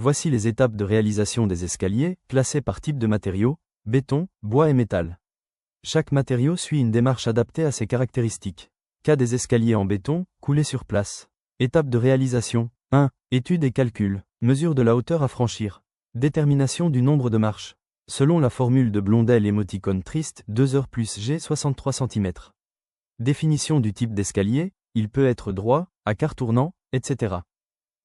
Voici les étapes de réalisation des escaliers, classées par type de matériaux, béton, bois et métal. Chaque matériau suit une démarche adaptée à ses caractéristiques. Cas des escaliers en béton, coulés sur place. Étape de réalisation. 1. Étude et calcul. Mesure de la hauteur à franchir. Détermination du nombre de marches. Selon la formule de Blondel émoticône triste, 2h plus G 63 cm. Définition du type d'escalier, il peut être droit, à quart tournant, etc.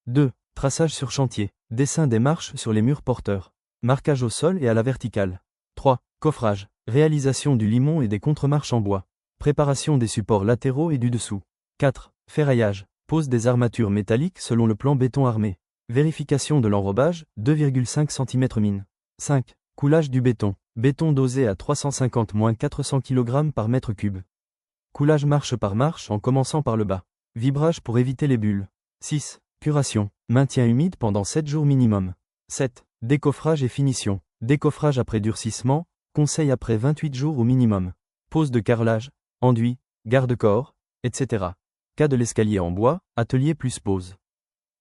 2. Traçage sur chantier. Dessin des marches sur les murs porteurs. Marquage au sol et à la verticale. 3. Coffrage. Réalisation du limon et des contre-marches en bois. Préparation des supports latéraux et du dessous. 4. Ferraillage. Pose des armatures métalliques selon le plan béton armé. Vérification de l'enrobage, 2,5 cm min. 5. Coulage du béton. Béton dosé à 350-400 kg par mètre cube. Coulage marche par marche en commençant par le bas. Vibrage pour éviter les bulles. 6. Curation. Maintien humide pendant 7 jours minimum. 7. Décoffrage et finition. Décoffrage après durcissement, conseil après 28 jours au minimum. Pose de carrelage, enduit, garde-corps, etc. Cas de l'escalier en bois, atelier plus pose.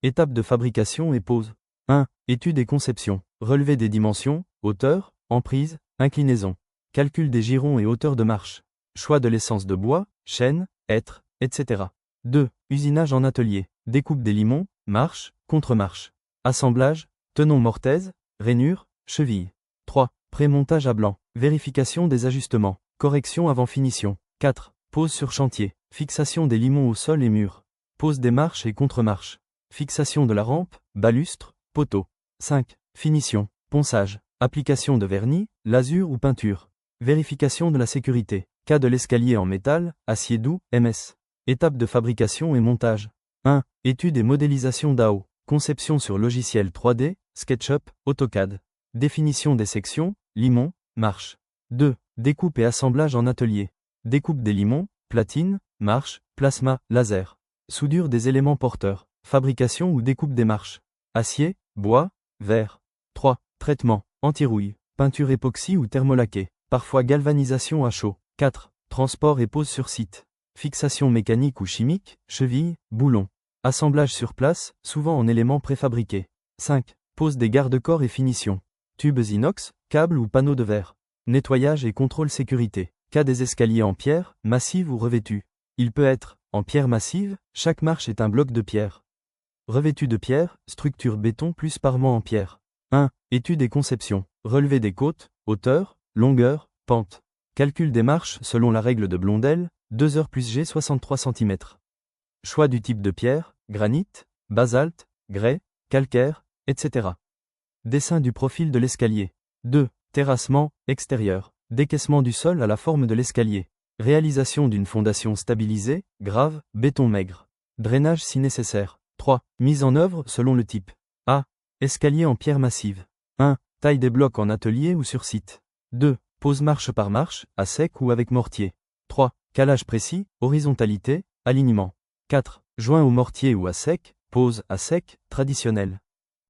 Étape de fabrication et pose. 1. Étude et conception. Relevé des dimensions, hauteur, emprise, inclinaison. Calcul des girons et hauteur de marche. Choix de l'essence de bois, chêne, hêtre, etc. 2. Usinage en atelier. Découpe des limons, marche, contre-marche. Assemblage, tenon mortaise, rainure, cheville. 3. Pré-montage à blanc. Vérification des ajustements. Correction avant finition. 4. Pose sur chantier. Fixation des limons au sol et murs. Pose des marches et contre-marches. Fixation de la rampe, balustre, poteau. 5. Finition. Ponçage. Application de vernis, lasure ou peinture. Vérification de la sécurité. Cas de l'escalier en métal, acier doux, MS. Étape de fabrication et montage. 1. Étude et modélisation d'AO. Conception sur logiciel 3D, SketchUp, AutoCAD. Définition des sections, limons, marches. 2. Découpe et assemblage en atelier. Découpe des limons, platine, marches, plasma, laser. Soudure des éléments porteurs. Fabrication ou découpe des marches. Acier, bois, verre. 3. Traitement, anti-rouille, peinture époxy ou thermolaquée. Parfois galvanisation à chaud. 4. Transport et pose sur site. Fixation mécanique ou chimique, cheville, boulon. Assemblage sur place, souvent en éléments préfabriqués. 5. Pose des garde-corps et finition. Tubes inox, câbles ou panneaux de verre. Nettoyage et contrôle sécurité. Cas des escaliers en pierre, massive ou revêtue. Il peut être, en pierre massive, chaque marche est un bloc de pierre. Revêtu de pierre, structure béton plus parement en pierre. 1. Étude et conception. Relevé des côtes, hauteur, longueur, pente. Calcul des marches selon la règle de Blondel, 2h plus G 63 cm. Choix du type de pierre, granit, basalte, grès, calcaire, etc. Dessin du profil de l'escalier. 2. Terrassement, extérieur. Décaissement du sol à la forme de l'escalier. Réalisation d'une fondation stabilisée, grave, béton maigre. Drainage si nécessaire. 3. Mise en œuvre selon le type. A. Escalier en pierre massive. 1. Taille des blocs en atelier ou sur site. 2. Pose marche par marche, à sec ou avec mortier. 3. Calage précis, horizontalité, alignement. 4. Joint au mortier ou à sec, pose à sec, traditionnel.